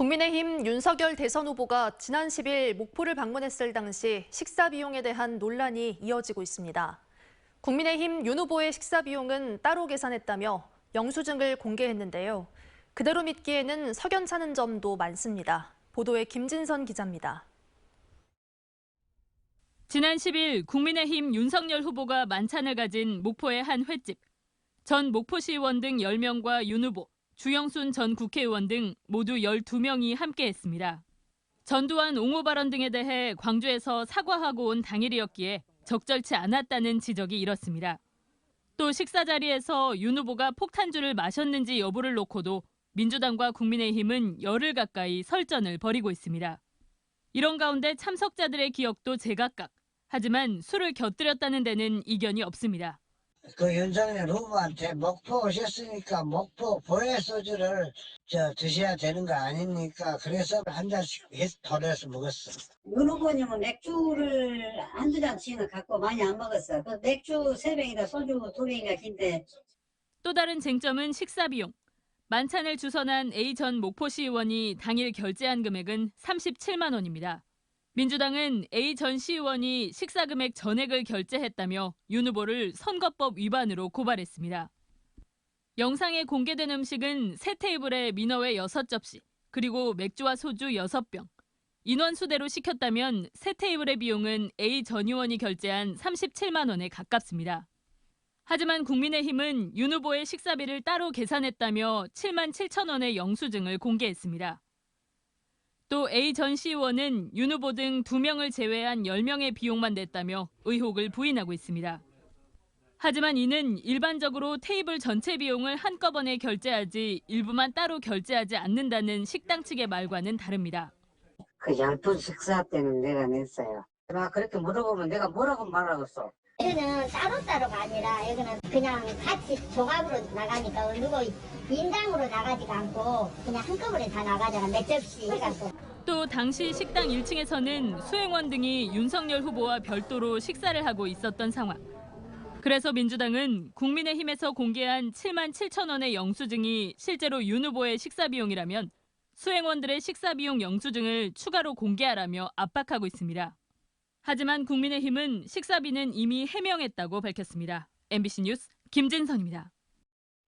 국민의힘 윤석열 대선 후보가 지난 10일 목포를 방문했을 당시 식사 비용에 대한 논란이 이어지고 있습니다. 국민의힘 윤 후보의 식사 비용은 따로 계산했다며 영수증을 공개했는데요. 그대로 믿기에는 석연찮은 점도 많습니다. 보도에 김진선 기자입니다. 지난 10일 국민의힘 윤석열 후보가 만찬을 가진 목포의 한 횟집. 전 목포시의원 등 10명과 윤 후보, 주영순 전 국회의원 등 모두 12명이 함께했습니다. 전두환 옹호 발언 등에 대해 광주에서 사과하고 온 당일이었기에 적절치 않았다는 지적이 일었습니다. 또 식사 자리에서 윤 후보가 폭탄주를 마셨는지 여부를 놓고도 민주당과 국민의힘은 열흘 가까이 설전을 벌이고 있습니다. 이런 가운데 참석자들의 기억도 제각각. 하지만 술을 곁들였다는 데는 이견이 없습니다. 그 윤석열 후보한테 목포 오셨으니까 목포 보혜 소주를 드셔야 되는 거 아닙니까? 그래서 한 잔씩 덜어서 먹었어. 윤 후보님은 맥주를 한두 잔씩은 갖고 많이 안 먹었어. 그 맥주 3병이다 소주 2병이가 긴데. 또 다른 쟁점은 식사 비용. 만찬을 주선한 A 전 목포시 의원이 당일 결제한 금액은 37만 원입니다. 민주당은 A 전 시의원이 식사 금액 전액을 결제했다며 윤 후보를 선거법 위반으로 고발했습니다. 영상에 공개된 음식은 세 테이블에 민어회 6접시, 그리고 맥주와 소주 6병. 인원수대로 시켰다면 세 테이블의 비용은 A 전 의원이 결제한 37만 원에 가깝습니다. 하지만 국민의힘은 윤 후보의 식사비를 따로 계산했다며 7만 7천 원의 영수증을 공개했습니다. 또 A 전 시의원은 윤 후보 등 2명을 제외한 10명의 비용만 냈다며 의혹을 부인하고 있습니다. 하지만 이는 일반적으로 테이블 전체 비용을 한꺼번에 결제하지 일부만 따로 결제하지 않는다는 식당 측의 말과는 다릅니다. 그 10분 식사 때는 내가 냈어요. 막 그렇게 물어보면 내가 뭐라고 말하겠어. 여기는 따로따로가 아니라 여기는 그냥 같이 조각으로 나가니까 누구 인당으로 나가지가 않고 그냥 한꺼번에 다 나가잖아. 몇 접시 해갖고. 또 당시 식당 1층에서는 수행원 등이 윤석열 후보와 별도로 식사를 하고 있었던 상황. 그래서 민주당은 국민의힘에서 공개한 7만 7천 원의 영수증이 실제로 윤 후보의 식사 비용이라면 수행원들의 식사 비용 영수증을 추가로 공개하라며 압박하고 있습니다. 하지만 국민의힘은 식사비는 이미 해명했다고 밝혔습니다. MBC 뉴스 김진선입니다.